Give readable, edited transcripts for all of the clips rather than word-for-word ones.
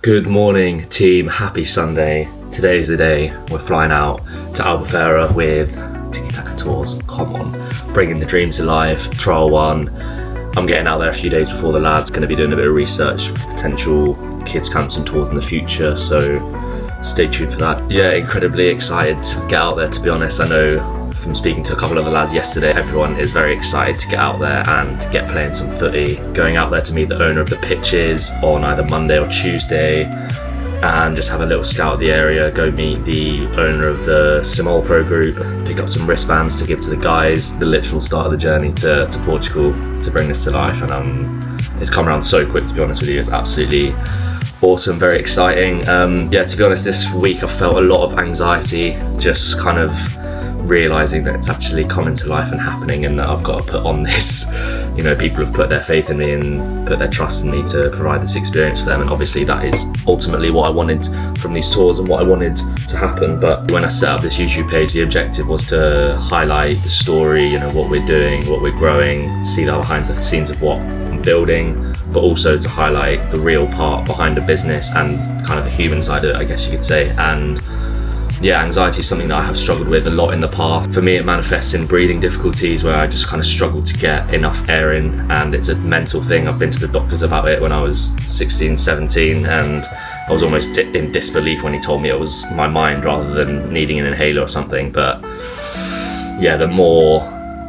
Good morning, team. Happy Sunday. Today's the day. We're flying out to Albufeira with Tiki Taka Tours. Come on, bringing the dream to life. Trial one. I'm getting out there a few days before the lads. Going to be doing a bit of research for potential kids camps and tours in the future. So stay tuned for that. Yeah, incredibly excited to get out there. To be honest, I know from speaking to a couple of the lads yesterday, everyone is very excited to get out there and get playing some footy. Going out there to meet the owner of the pitches on either Monday or Tuesday and just have a little scout of the area, go meet the owner of the Simol Pro group, pick up some wristbands to give to the guys. The literal start of the journey to Portugal to bring this to life, and it's come around so quick, to be honest with you. It's absolutely awesome, very exciting. To be honest, this week I felt a lot of anxiety, just kind of realising that it's actually coming to life and happening, and that I've got to put on this, people have put their faith in me and put their trust in me to provide this experience for them, and obviously that is ultimately what I wanted from these tours and what I wanted to happen. But when I set up this YouTube page, the objective was to highlight the story, what we're doing, what we're growing, see the behind the scenes of what I'm building, but also to highlight the real part behind the business and kind of the human side of it, I guess you could say. And yeah, anxiety is something that I have struggled with a lot in the past. For me, it manifests in breathing difficulties where I just kind of struggle to get enough air in, and it's a mental thing. I've been to the doctors about it when I was 16, 17, and I was almost in disbelief when he told me it was my mind rather than needing an inhaler or something. But yeah, the more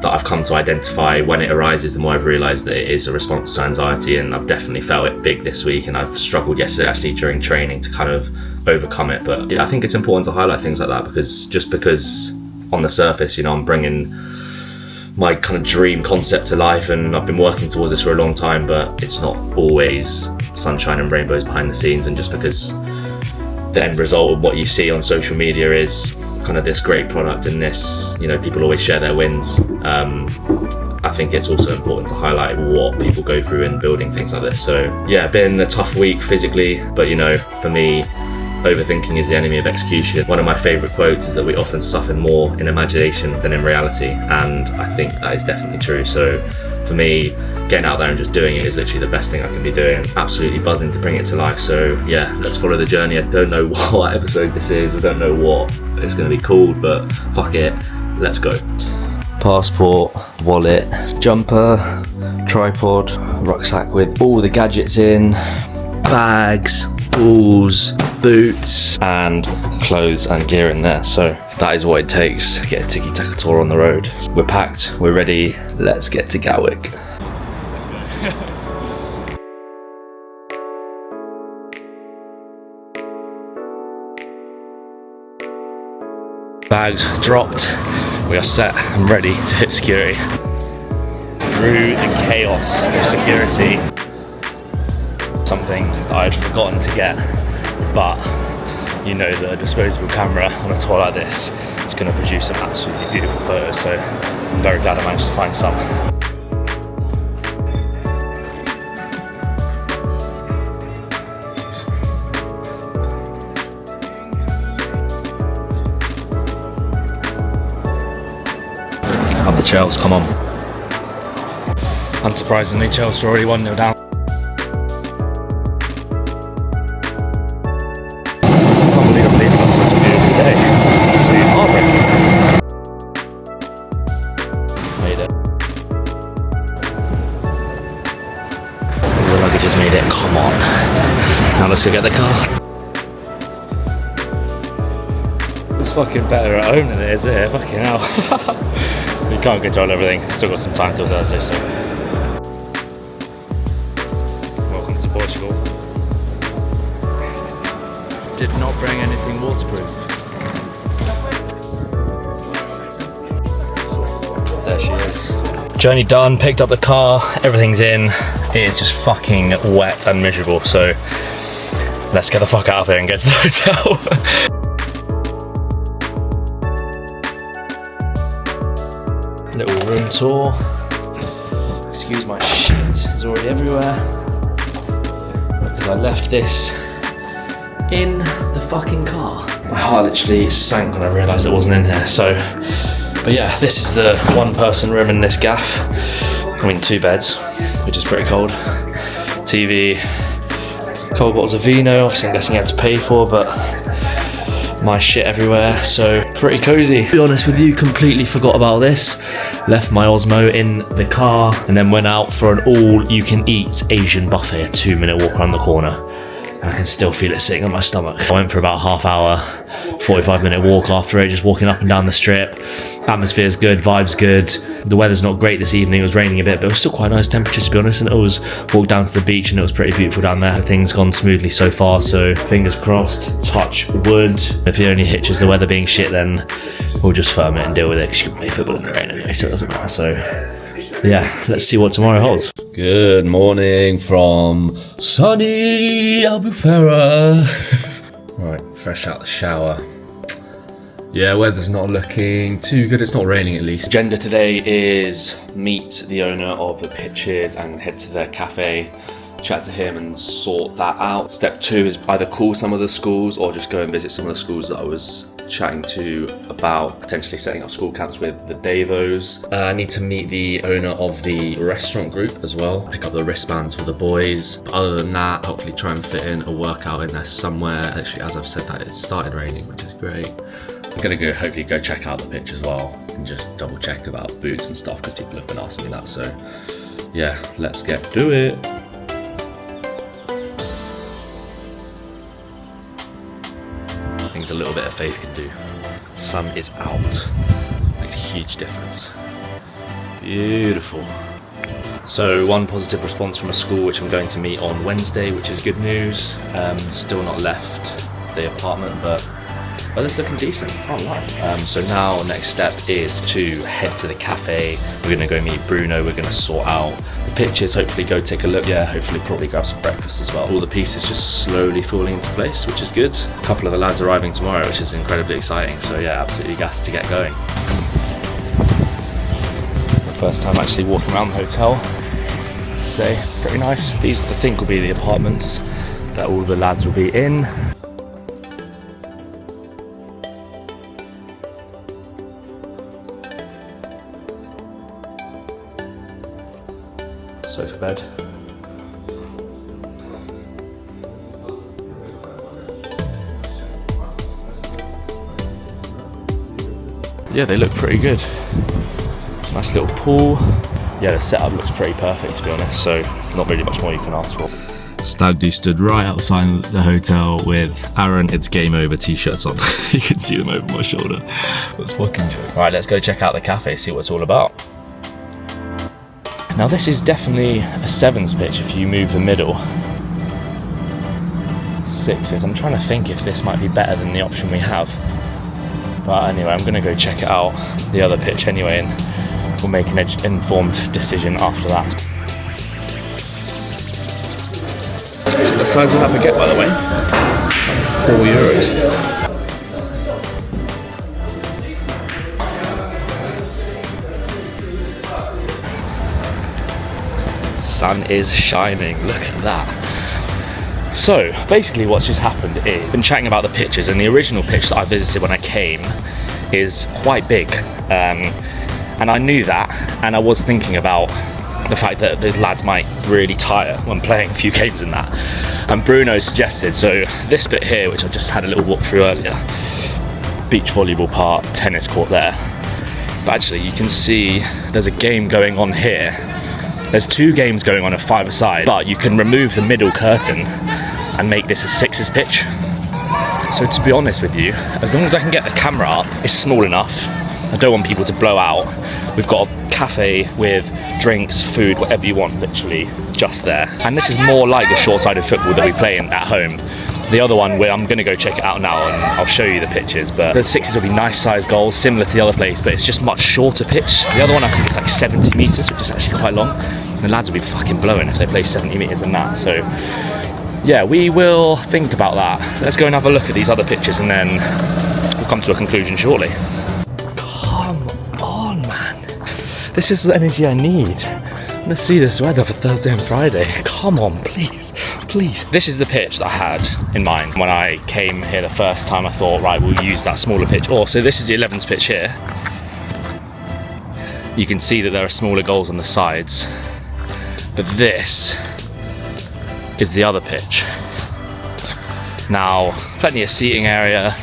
that I've come to identify when it arises, the more I've realised that it is a response to anxiety, and I've definitely felt it big this week, and I've struggled yesterday actually during training to kind of overcome it. But yeah, I think it's important to highlight things like that, because on the surface, I'm bringing my kind of dream concept to life, and I've been working towards this for a long time, but it's not always sunshine and rainbows behind the scenes. And just because the end result of what you see on social media is kind of this great product and this, people always share their wins, I think it's also important to highlight what people go through in building things like this. So yeah, been a tough week physically, but for me, overthinking is the enemy of execution. One of my favourite quotes is that we often suffer more in imagination than in reality, and I think that is definitely true. So for me, getting out there and just doing it is literally the best thing I can be doing. Absolutely buzzing to bring it to life. So yeah, let's follow the journey. I don't know what episode this is, I don't know what it's going to be called, but fuck it, let's go. Passport, wallet, jumper, tripod, rucksack with all the gadgets in, bags, balls, boots, and clothes and gear in there. So that is what it takes to get a Tiki Taka Tour on the road. We're packed, we're ready, let's get to Gatwick. Let's go. Bags dropped, we are set and ready to hit security. Through the chaos of security, something that I'd forgotten to get, but that a disposable camera on a tour like this is going to produce some absolutely beautiful photos, so I'm very glad I managed to find some. Have the Chels, come on. Unsurprisingly, Chelsea are already 1-0 down. Just made it, come on. Now let's go get the car. It's fucking better at home than it is here, fucking hell. We can't control everything, still got some time till Thursday, so. Welcome to Portugal. Did not bring anything waterproof. There she is. Journey done, picked up the car, everything's in. It is just fucking wet and miserable, so let's get the fuck out of here and get to the hotel. Little room tour. Excuse my shit, it's already everywhere. Because I left this in the fucking car. My heart literally sank when I realised it wasn't in here, so. But yeah, this is the one person room in this gaff. I mean, 2 beds, which is pretty cold. TV, Cold bottles of vino, obviously I'm guessing you had to pay for, but my shit everywhere, so pretty cozy. To be honest with you, completely forgot about this. Left my Osmo in the car and then went out for an all-you-can-eat Asian buffet, a 2-minute walk around the corner. And I can still feel it sitting on my stomach. I went for about a half hour, 45-minute walk after it, just walking up and down the strip. Atmosphere's good, vibe's good. The weather's not great this evening, it was raining a bit, but it was still quite a nice temperature to be honest, and it was walked down to the beach and it was pretty beautiful down there. Things gone smoothly so far, so fingers crossed, touch wood. If the only hitch is the weather being shit, then we'll just firm it and deal with it, because you can play football in the rain anyway, so it doesn't matter. So yeah, let's see what tomorrow holds. Good morning from sunny Albufeira. Right, fresh out the shower. Yeah, weather's not looking too good. It's not raining at least. Agenda today is meet the owner of the pitches and head to their cafe, chat to him and sort that out. Step 2 is either call some of the schools or just go and visit some of the schools that I was chatting to about potentially setting up school camps with the Davos. I need to meet the owner of the restaurant group as well, pick up the wristbands for the boys. But other than that, hopefully try and fit in a workout in there somewhere. Actually, as I've said that, it started raining, which is great. I'm gonna hopefully go check out the pitch as well and just double check about boots and stuff, because people have been asking me that. So yeah, let's get to it. Things a little bit of faith can do. Sun is out, makes a huge difference. Beautiful. So one positive response from a school which I'm going to meet on Wednesday, which is good news. Still not left the apartment, but it's looking decent, can't lie. So now next step is to head to the cafe. We're gonna go meet Bruno, we're gonna sort out the pitches, hopefully go take a look. Yeah, hopefully probably grab some breakfast as well. All the pieces just slowly falling into place, which is good. A couple of the lads arriving tomorrow, which is incredibly exciting. So yeah, absolutely gassed to get going. First time actually walking around the hotel. Say, pretty nice. These I think will be the apartments that all the lads will be in. Sofa bed. Yeah, they look pretty good. Nice little pool. Yeah, the setup looks pretty perfect to be honest, so not really much more you can ask for. Stag do stood right outside the hotel with Aaron It's Game Over t-shirts on. You can see them over my shoulder. That's fucking joke. Right, let's go check out the cafe, see what it's all about. Now this is definitely a sevens pitch if you move the middle. Sixes, I'm trying to think if this might be better than the option we have. But anyway, I'm gonna go check it out, the other pitch anyway, and we'll make an informed decision after that. The size of that baguette, by the way, €4. Sun is shining, look at that. So basically what's just happened is I've been chatting about the pitches, and the original pitch that I visited when I came is quite big, and I knew that, and I was thinking about the fact that the lads might really tire when playing a few games in that. And Bruno suggested, so this bit here, which I just had a little walk through earlier, beach volleyball part, tennis court there, but actually you can see there's a game going on here. There's 2 games going on at 5-a-side, but you can remove the middle curtain and make this a sixes pitch. So to be honest with you, as long as I can get the camera up, it's small enough. I don't want people to blow out. We've got a cafe with drinks, food, whatever you want, literally just there. And this is more like the short-sided football that we play in at home. The other one, where I'm going to go check it out now and I'll show you the pitches, but the sixes will be nice sized goals, similar to the other place, but it's just much shorter pitch. The other one I think is like 70 metres, which is actually quite long. And the lads will be fucking blowing if they play 70 metres in that. So yeah, we will think about that. Let's go and have a look at these other pitches and then we'll come to a conclusion shortly. Come on, man. This is the energy I need. Let's see this weather for Thursday and Friday. Come on, please, please. This is the pitch that I had in mind when I came here the first time. I thought, right, we'll use that smaller pitch. Oh, so this is the 11s pitch here. You can see that there are smaller goals on the sides, but this is the other pitch. Now, plenty of seating area,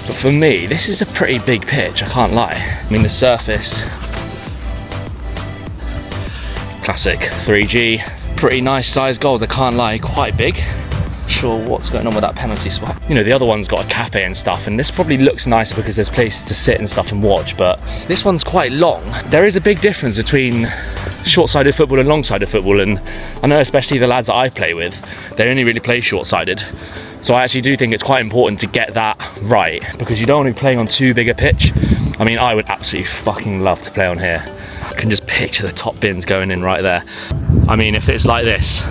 but for me, this is a pretty big pitch, I can't lie. I mean, the surface, classic 3G, pretty nice size goals, I can't lie, quite big. Sure what's going on with that penalty spot. You know, the other one's got a cafe and stuff, and this probably looks nicer because there's places to sit and stuff and watch, but this one's quite long. There is a big difference between short-sided football and long-sided football, and I know especially the lads that I play with, they only really play short-sided. So I actually do think it's quite important to get that right, because you don't want to be playing on too big a pitch. I mean, I would absolutely fucking love to play on here. I can just picture the top bins going in right there. I mean, if it's like this,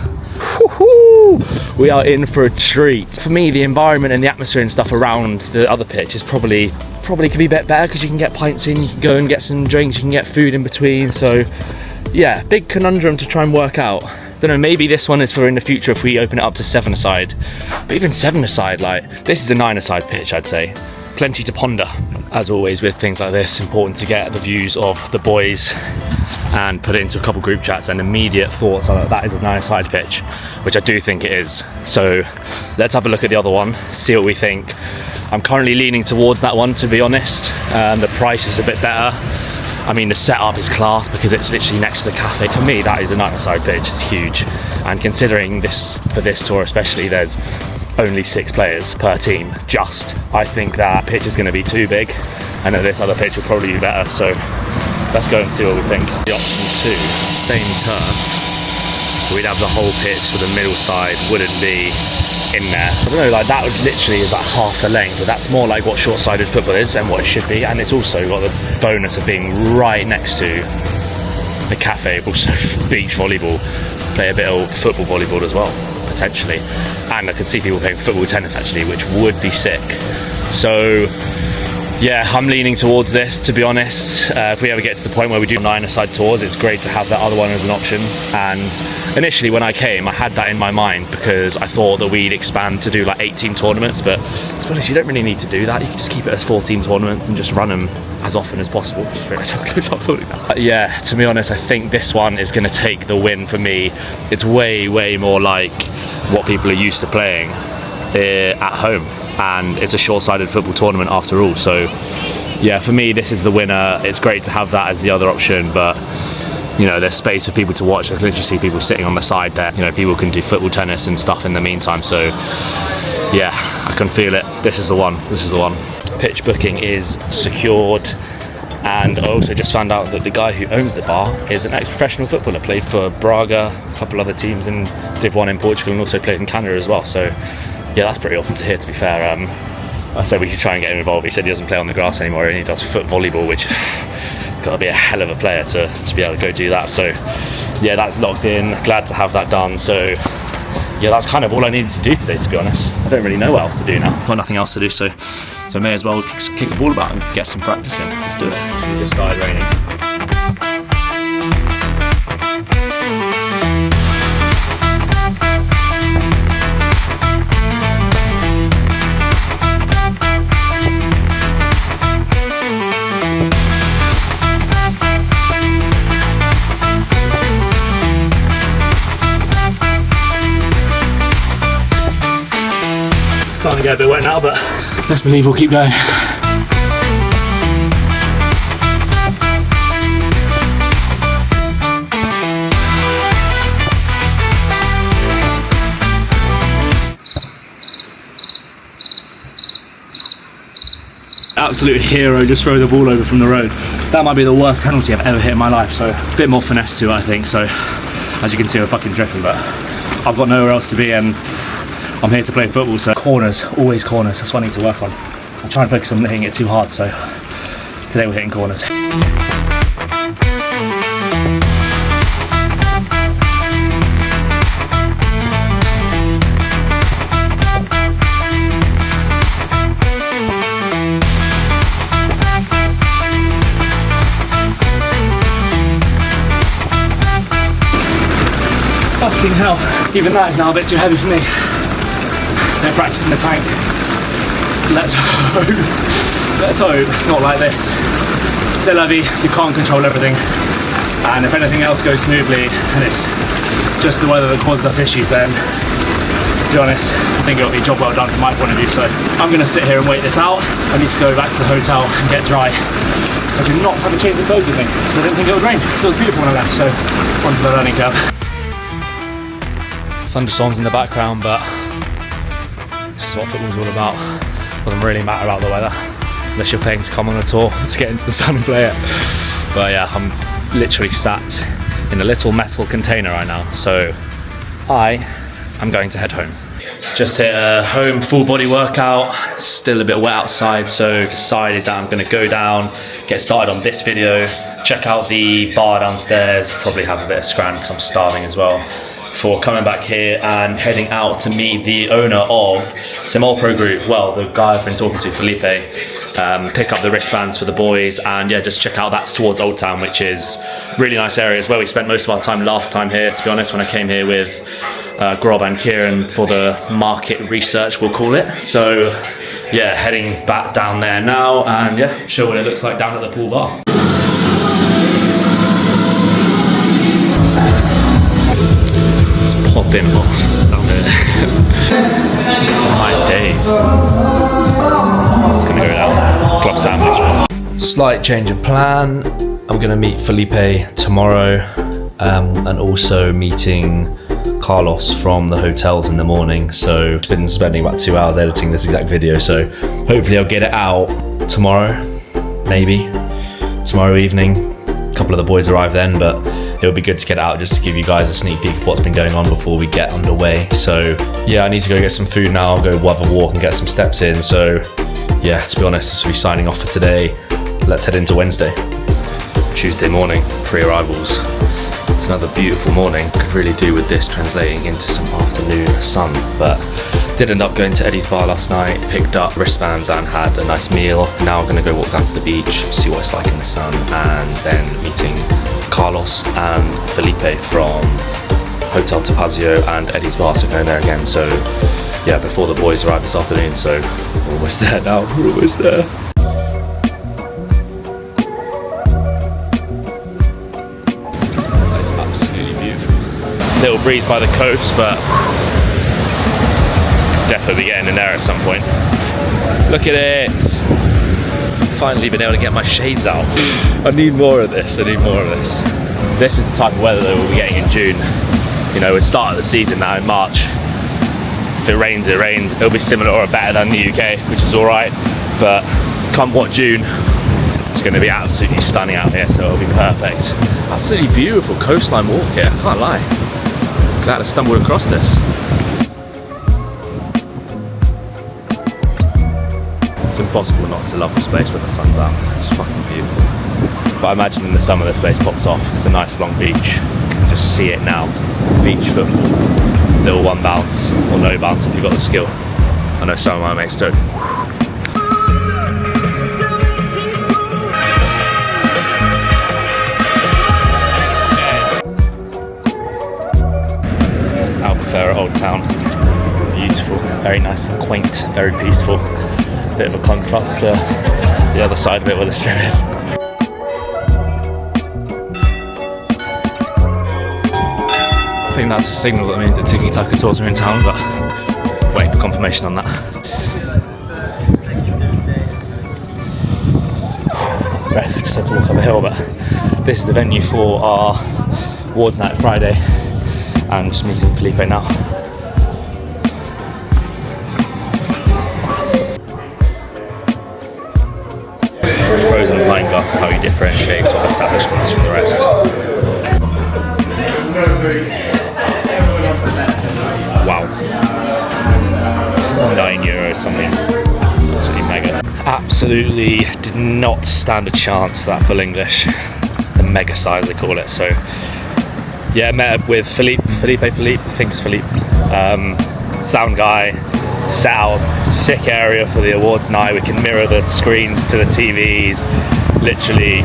we are in for a treat. For me, the environment and the atmosphere and stuff around the other pitch is probably could be a bit better, because you can get pints in, you can go and get some drinks, you can get food in between. So yeah, big conundrum to try and work out. Don't know, maybe this one is for in the future if we open it up to 7-a-side. But even 7-a-side, like, this is a 9-a-side pitch, I'd say. Plenty to ponder. As always with things like this, important to get the views of the boys and put it into a couple group chats, and immediate thoughts are that is a 9-a-side pitch, which I do think it is. So let's have a look at the other one, see what we think. I'm currently leaning towards that one, to be honest. The price is a bit better. I mean, the setup is class because it's literally next to the cafe. For me, that is a 9-a-side pitch, it's huge. And considering this, for this tour especially, there's only 6 players per team, I think that pitch is going to be too big, and that this other pitch will probably be better. So let's go and see what we think. The option 2, same turf. So we'd have the whole pitch, so the middle side wouldn't be in there. I don't know, like that would literally is like half the length, but that's more like what short-sided football is and what it should be. And it's also got the bonus of being right next to the cafe, also beach volleyball, play a bit of football volleyball as well, potentially. And I can see people playing football tennis actually, which would be sick. So yeah, I'm leaning towards this, to be honest. If we ever get to the point where we do 9-a-side tours, it's great to have that other one as an option. And initially when I came, I had that in my mind because I thought that we'd expand to do like 18 tournaments, but to be honest, you don't really need to do that. You can just keep it as 14 tournaments and just run them as often as possible. Just realised how close I'm talking now. Yeah, to be honest, I think this one is going to take the win for me. It's way, way more like what people are used to playing at home. And it's a short-sided football tournament after all, so yeah, for me this is the winner. It's great to have that as the other option, but you know, there's space for people to watch. I can literally see people sitting on the side there. You know, people can do football, tennis and stuff in the meantime, so yeah, I can feel it. This is the one. This is the one. Pitch booking is secured, and I also just found out that the guy who owns the bar is an ex-professional footballer, played for Braga, a couple other teams in Div 1 in Portugal, and also played in Canada as well. So yeah, that's pretty awesome to hear, to be fair. I said we should try and get him involved. He said he doesn't play on the grass anymore, and he does foot volleyball, which got to be a hell of a player to be able to go do that. So yeah, that's locked in. Glad to have that done. So yeah, that's kind of all I needed to do today, to be honest. I don't really know what else to do now. Got nothing else to do, so I may as well kick the ball about and get some practice in. Let's do it. It just started raining. Starting to get a bit wet now, but let's believe we'll keep going. Absolute hero, just throw the ball over from the road. That might be the worst penalty I've ever hit in my life, so a bit more finesse to it, I think. So as you can see, we're fucking dripping, but I've got nowhere else to be, and I'm here to play football, so corners, always corners, that's what I need to work on. I try and focus on hitting it too hard, so today we're hitting corners. Fucking hell, even that is now a bit too heavy for me. They're practicing the tank. Let's hope it's not like this. C'est la vie, you can't control everything. And if anything else goes smoothly and it's just the weather that causes us issues, then it's be honest, I think it'll be a job well done from my point of view. So I'm going to sit here and wait this out. I need to go back to the hotel and get dry. So I do not have a change of clothes with me because I didn't think it would rain. So it was beautiful when I left, so onto the learning curve. Thunderstorms in the background, but this is what football's all about. Doesn't really matter about the weather unless you're paying to come on a tour to get into the sun and play it. But yeah, I'm literally sat in a little metal container right now, so I am going to head home. Just hit a home full body workout, still a bit wet outside, so decided that I'm going to go down, get started on this video, check out the bar downstairs, probably have a bit of scran because I'm starving as well, before coming back here and heading out to meet the owner of Simol Pro Group, well, the guy I've been talking to, Felipe, pick up the wristbands for the boys, and yeah, just check out that's towards Old Town, which is really nice area as well. We spent most of our time last time here, to be honest, when I came here with Grob and Kieran for the market research, we'll call it. So yeah, heading back down there now and yeah, show what it looks like down at the pool bar. It's popping off down there. My days. It's gonna go down. Club sandwich. Slight change of plan. I'm gonna meet Felipe tomorrow and also meeting Carlos from the hotels in the morning. So I've been spending about 2 hours editing this exact video, so hopefully I'll get it out tomorrow, maybe tomorrow evening. A couple of the boys arrive then, but it would be good to get it out just to give you guys a sneak peek of what's been going on before we get underway. So yeah, I need to go get some food now, go have a walk and get some steps in. So yeah, to be honest, this will be signing off for today. Let's head into Wednesday. Tuesday morning, pre-arrivals. It's another beautiful morning. Could really do with this translating into some afternoon sun, but did end up going to Eddie's bar last night, picked up wristbands and had a nice meal. Now I'm gonna go walk down to the beach, see what it's like in the sun, and then meeting Carlos and Felipe from Hotel Topazio and Eddie's bar, so going there again. So yeah, before the boys arrive this afternoon, so we're almost there now, we're almost there. Little breeze by the coast, but definitely getting in there at some point. Look at it! Finally been able to get my shades out. I need more of this, I need more of this. This is the type of weather that we'll be getting in June. You know, we're starting the season now in March. If it rains, it rains. It'll be similar or better than the UK, which is alright. But come what June, it's going to be absolutely stunning out here, so it'll be perfect. Absolutely beautiful coastline walk here, I can't lie. Glad I stumbled across this. It's impossible not to love the space when the sun's out. It's fucking beautiful. But I imagine in the summer the space pops off. It's a nice long beach. You can just see it now. Beach football. Little one bounce or no bounce if you've got the skill. I know some of my mates do. Old Town, beautiful, very nice and quaint, very peaceful. Bit of a contrast to the other side of it where the stream is. I think that's a signal that means that Tiki Taka Tours are in town, but waiting for confirmation on that. Breath, just had to walk up a hill, but this is the venue for our awards night Friday. And just meeting Felipe now. Pros and wine glasses, how you differentiate sort of establishments from the rest. Wow. €9 something. Absolutely mega. Absolutely did not stand a chance, that full English. The mega size they call it, so. Yeah, met up with Felipe, I think it's Felipe, sound guy, set out a sick area for the awards night. We can mirror the screens to the TVs, literally,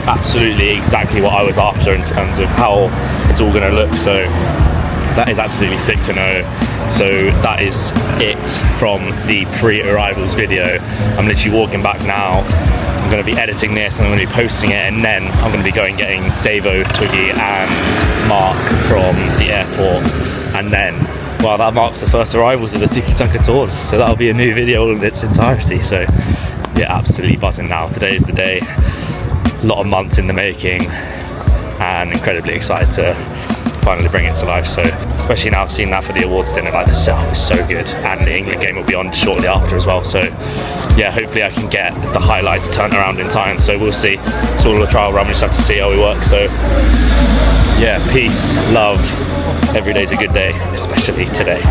absolutely exactly what I was after in terms of how it's all going to look, so that is absolutely sick to know. So that is it from the pre-arrivals video. I'm literally walking back now. I'm going to be editing this and I'm going to be posting it, and then I'm going to be going getting Davo, Twiggy and Mark from the airport, and then Well, that marks the first arrivals of the Tiki Taka Tours, so that'll be a new video in its entirety. So yeah, absolutely buzzing now. Today is the day. A lot of months in the making, and incredibly excited to finally bring it to life. So especially now seeing that for the awards dinner, like the setup is so good, and the England game will be on shortly after as well. So yeah, hopefully I can get the highlights turned around in time. So we'll see. It's all a trial run. We just have to see how we work. So yeah, peace, love. Every day's a good day, especially today.